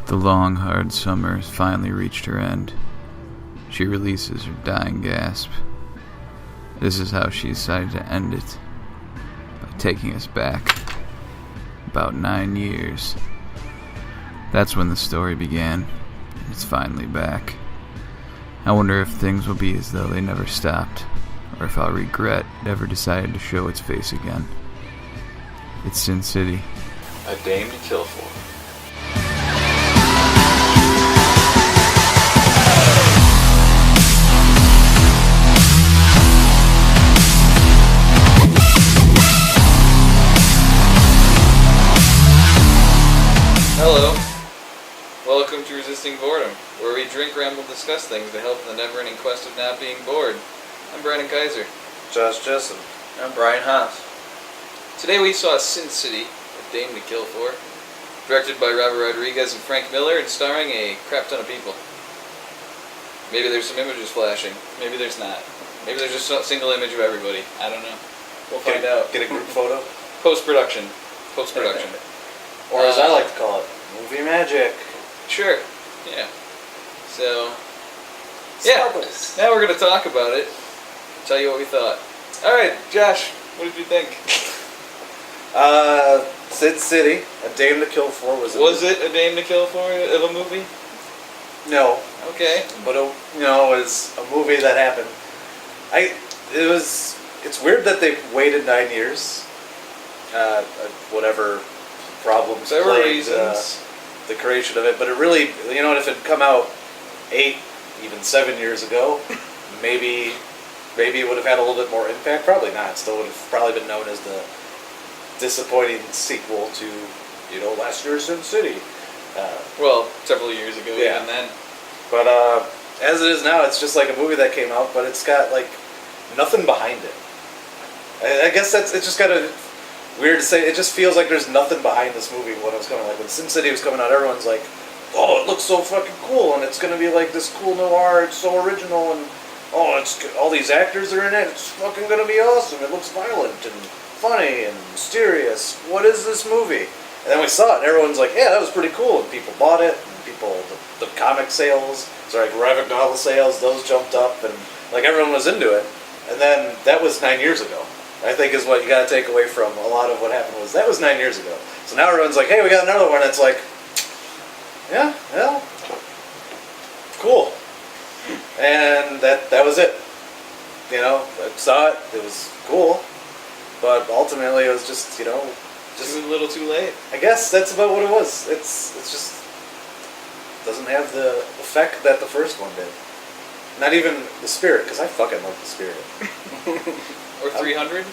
The long, hard summer has finally reached her end. She releases her dying gasp. This is how she decided to end it, by taking us back about 9 years. That's when the story began, and it's finally back. I wonder if things will be as though they never stopped, or if I'll regret never decided to show its face again. It's Sin City. A Dame to Kill For. Hello. Welcome to Resisting Boredom, where we drink, ramble, discuss things to help in the never-ending quest of not being bored. I'm Brandon Kaiser. Josh Jessen. I'm Brian Haas. Today we saw Sin City, A Dame to Kill For, directed by Robert Rodriguez and Frank Miller, and starring a crap ton of people. Maybe there's some images flashing. Maybe there's not. Maybe there's just a single image of everybody. I don't know. We'll find out. Get a group photo? Post-production. Or as I like to call it, movie magic. Sure. Yeah. So, yeah. Now we're going to talk about it. Tell you what we thought. Alright, Josh, what did you think? Sin City, A Dame to Kill For was it A Dame to Kill For of a movie? No. Okay. But it was a movie that happened. It's weird that they waited 9 years. Whatever problems there were plagued the creation of it, but it really, if it had come out 8, even 7 years ago, maybe it would have had a little bit more impact. Probably not. Still would have probably been known as the disappointing sequel to, last year's Sin City. Several years ago, yeah. Even then. But as it is now, it's just like a movie that came out, but it's got like nothing behind it. I guess it's just kind of weird to say. It just feels like there's nothing behind this movie when it was coming. Like when Sin City was coming out, everyone's like, "Oh, it looks so fucking cool, and it's gonna be like this cool noir. It's so original, and it's all these actors are in it. It's fucking gonna be awesome. It looks violent and funny and mysterious. What is this movie?" And then we saw it, and everyone's like, "Yeah, that was pretty cool." And people bought it, and the comic sales, graphic novel sales, those jumped up, and like everyone was into it. And then that was 9 years ago. I think is what you got to take away from a lot of what happened was that was 9 years ago. So now everyone's like, "Hey, we got another one." It's like, yeah, cool. And that was it. I saw it. It was cool, but ultimately it was just Too little, too late. I guess that's about what it was. It's just doesn't have the effect that the first one did. Not even the Spirit, because I fucking love the Spirit. Or 300?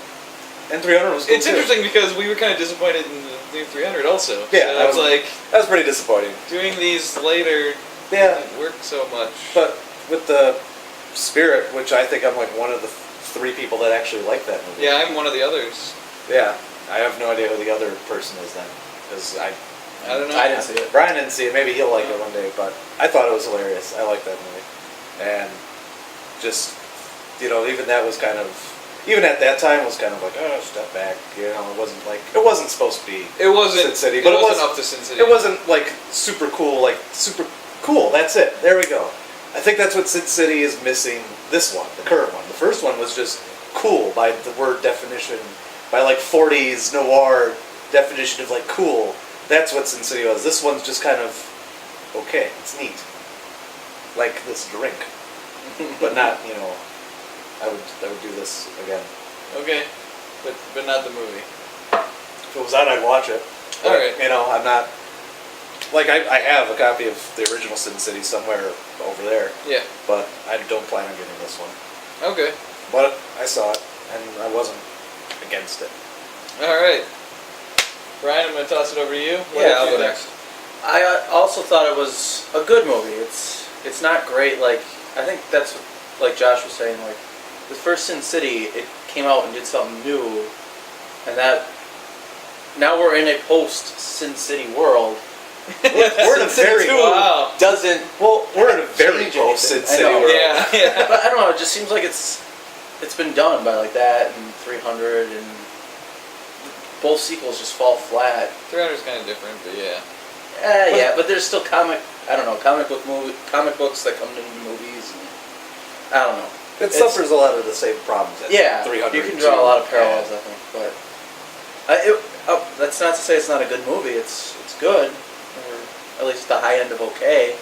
And 300 was cool. It's interesting because we were kind of disappointed in the new 300 also. Yeah, so that was pretty disappointing. Doing these later didn't work so much. But with the Spirit, which I think I'm like one of the 3 people that actually like that movie. Yeah, I'm one of the others. Yeah, I have no idea who the other person is then, because I don't know. I didn't see it. Brian didn't see it. Maybe he'll like it one day, but I thought it was hilarious. I like that movie, and just even that was kind of. Even at that time, it was kind of like, step back. It wasn't supposed to be. It wasn't Sin City, but it wasn't up to Sin City. It wasn't like super cool. That's it. There we go. I think that's what Sin City is missing. This one, the current one. The first one was just cool by the word definition, by like 40s noir definition of like cool. That's what Sin City was. This one's just kind of okay. It's neat, like this drink, but not I would do this again. Okay, but not the movie. If it was on, I'd watch it. But, all right. I'm not. Like I have a copy of the original Sin City somewhere over there. Yeah. But I don't plan on getting this one. Okay. But I saw it, and I wasn't against it. All right. Brian, I'm going to toss it over to you. I'll go next. I also thought it was a good movie. It's not great. Like I think that's what, like Josh was saying. Like the first Sin City, it came out and did something new, and that now we're in a post Sin City world. We're in a very we're in a very post Sin City world. Yeah. But I don't know. It just seems like it's been done by like that and 300 and both sequels just fall flat. 300's kind of different, but yeah. Yeah, but there's still comic books that come into movies. And, I don't know. It suffers a lot of the same problems. As Yeah, 300. you can draw a lot of parallels, I think. But that's not to say it's not a good movie. It's good, or at least the high end of okay.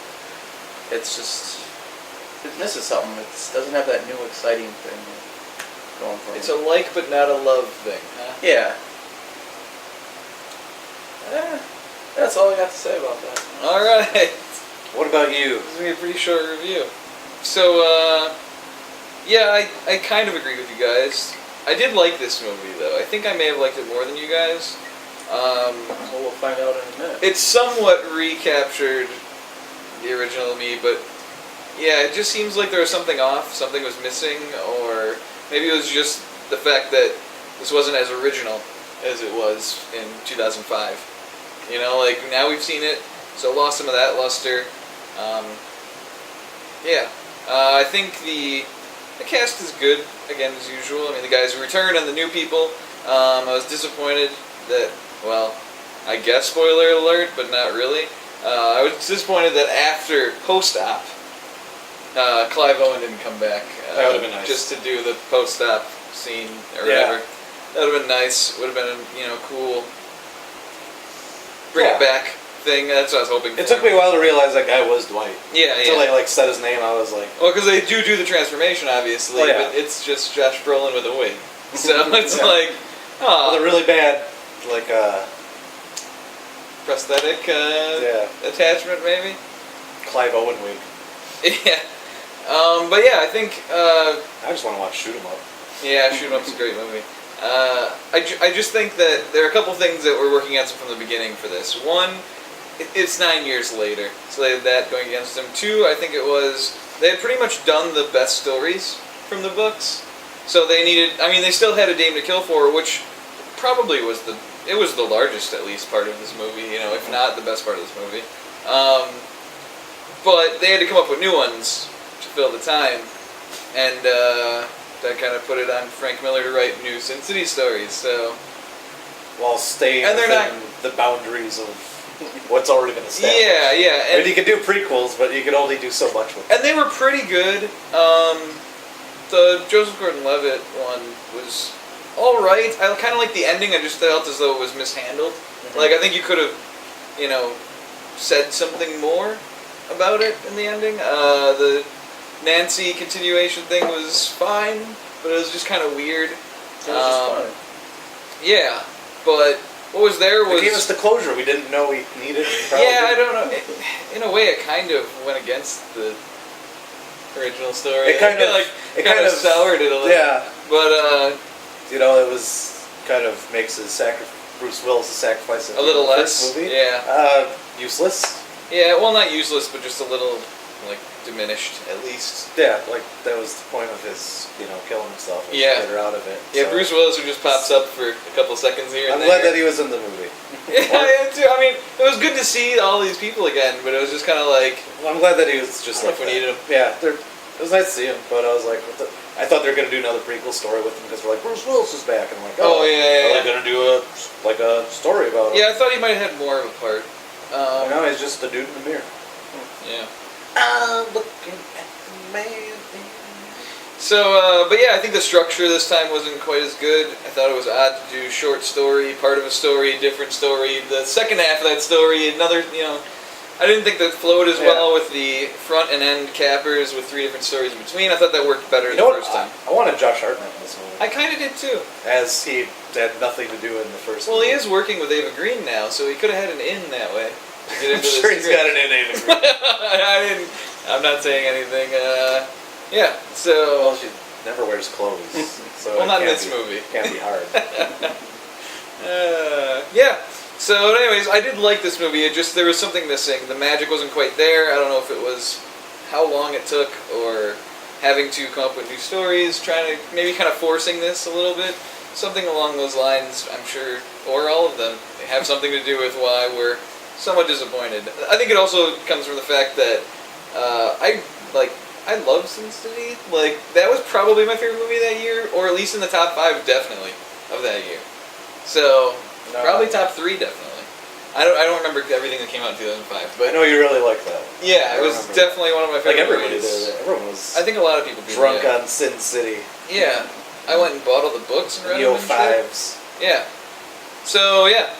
It's just it misses something. It doesn't have that new exciting thing going for it. It's a like but not a love thing, huh? Yeah. That's all I got to say about that. All right. What about you? This is going to be a pretty short review. So, yeah, I kind of agree with you guys. I did like this movie, though. I think I may have liked it more than you guys. Well, we'll find out in a minute. It somewhat recaptured the original me, but yeah, it just seems like there was something off, something was missing, or maybe it was just the fact that this wasn't as original as it was in 2005. You know, like, now we've seen it, so it lost some of that luster. Yeah. I think the cast is good, again, as usual. I mean, the guys who returned and the new people. I was disappointed that, well, I guess spoiler alert, but not really. I was disappointed that after post-op, Clive Owen didn't come back. That would have been nice. Just to do the post-op scene or whatever. That would have been nice. Would have been, cool. Bring it back thing. That's what I was hoping for. It took me a while to realize that guy was Dwight. Yeah, Until they said his name, I was like... Well, because they do the transformation, obviously, but it's just Josh Brolin with a wig. So it's like, With a really bad, prosthetic attachment, maybe? Clive Owen wig. Yeah. But yeah, I think... I just want to watch Shoot 'Em Up. Yeah, Shoot 'Em Up's a great movie. I just think that there are a couple things that were working against them from the beginning for this. One, it's 9 years later, so they had that going against them. Two, I think it was, they had pretty much done the best stories from the books, so they needed, they still had A Dame to Kill For, which probably was the largest, at least, part of this movie, if not the best part of this movie. But they had to come up with new ones to fill the time, and, that kind of put it on Frank Miller to write new Sin City stories, so... While staying within the boundaries of what's already been established. Yeah. And you could do prequels, but you could only do so much with them. And they were pretty good. The Joseph Gordon-Levitt one was alright. I kind of like the ending, I just felt as though it was mishandled. Mm-hmm. Like, I think you could have, said something more about it in the ending. The Nancy continuation thing was fine, but it was just kind of weird. It was just fun. Yeah, but what was there was... It gave us the closure we didn't know we needed. Yeah, I don't know. In a way, it kind of went against the original story. It kind of soured it a little. Yeah. But, it was kind of makes Bruce Willis' sacrifice a little less. Movie. Yeah. Useless. Yeah, well, not useless, but just a little, diminished, at least. Yeah, that was the point of his, killing himself. Yeah. To get her out of it. Yeah, so. Bruce Willis who just pops up for a couple seconds here and I'm glad that he was in the movie. Yeah, I am too. It was good to see all these people again, but it was just kind of like... Well, I'm glad that he was just if we needed him. Yeah, it was nice to see him, but I was like, I thought they were going to do another prequel story with him because we're like, Bruce Willis is back, and I'm like, oh yeah. They're going to do a story about him. Yeah, I thought he might have had more of a part. No, he's just the dude in the mirror. Yeah. I'm looking at the man. So, but yeah, I think the structure this time wasn't quite as good. I thought it was odd to do short story, part of a story, different story. The second half of that story, another, I didn't think that flowed as well with the front and end cappers with 3 different stories in between. I thought that worked better the first time. I wanted Josh Hartnett in this movie. I kind of did too. As he had nothing to do in the first movie. Well, he is working with Ava Green now, so he could have had an in that way. I'm sure he's got an in Ava Green. I'm not saying anything. Yeah, so... Well, she never wears clothes. So well, not in this movie. Can't be hard. Yeah. So, anyways, I did like this movie. There was something missing. The magic wasn't quite there. I don't know if it was how long it took or having to come up with new stories, trying to maybe kind of forcing this a little bit. Something along those lines, I'm sure, or all of them, have something to do with why we're somewhat disappointed. I think it also comes from the fact that I love Sin City. That was probably my favorite movie that year, or at least in the top 5, definitely, of that year. So, probably top 3, definitely. I don't remember everything that came out in 2005, But I but know you really like that. yeah, it was remember. definitely one of my Like favorite everybody movies. did. Everyone was I think a lot of people did. drunk yeah. on Sin City. Yeah, I went and bought all the books and read them Neo and shit. Fives. Yeah. So yeah.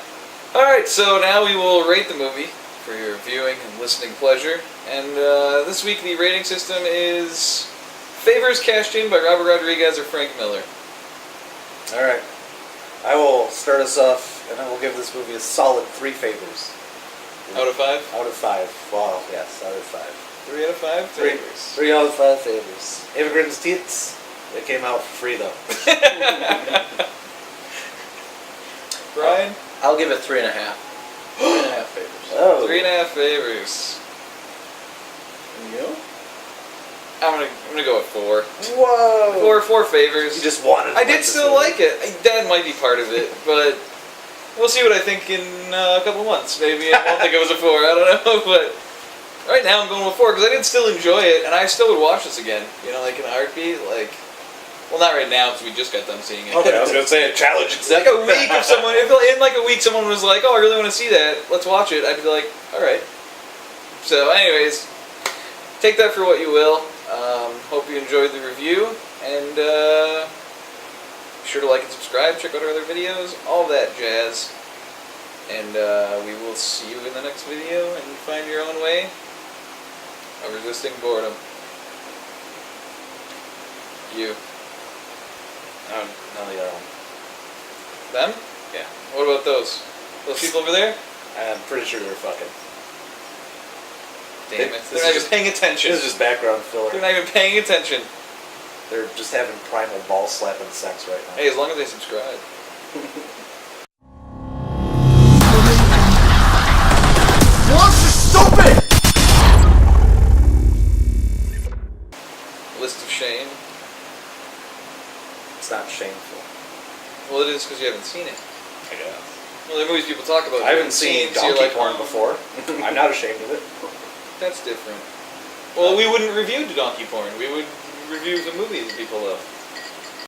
All right. So now we will rate the movie for your viewing and listening pleasure. And this week the rating system is favors cashed in by Robert Rodriguez or Frank Miller. All right. I will start us off, and I will give this movie a solid 3 favors. Out of 5. Out of 5. Wow. Yes, out of 5. 3 out of 5 favors. 3 out of 5 favors. Immigrants' Teats. They came out for free though. Brian. I'll give it 3.5. 3.5 favors. Oh. 3.5 favors. And you? I'm gonna go with 4. Whoa. 4 favors. You just wanted. I did still like it. That might be part of it, but we'll see what I think in a couple of months. Maybe I won't think it was a 4. I don't know, but right now I'm going with 4 because I did still enjoy it, and I still would watch this again. You know, like in a heartbeat. Like, well, not right now because we just got done seeing it. Okay, I was gonna say a challenge. Like a week, if someone, if in like a week, someone was like, "Oh, I really want to see that. Let's watch it." I'd be like, "All right." So, anyways, take that for what you will. Hope you enjoyed the review, and be sure to like and subscribe. Check out our other videos, all that jazz. And we will see you in the next video. And find your own way of resisting boredom. You. None of the other one. Them? Yeah. What about those? Those people over there? I'm pretty sure they're fucking. Damn it. This They're is not even just- paying attention. This is just background filler. They're not even paying attention. They're just having primal ball slapping sex right now. Hey, as long as they subscribe. Stupid! List of shame. It's not shameful. Well, it is because you haven't seen it. I guess. Well, the movies people talk about. I haven't seen so you're donkey like, porn "Oh, before. I'm not ashamed of it. That's different. Well, we wouldn't review the donkey porn. We would review the movies people love.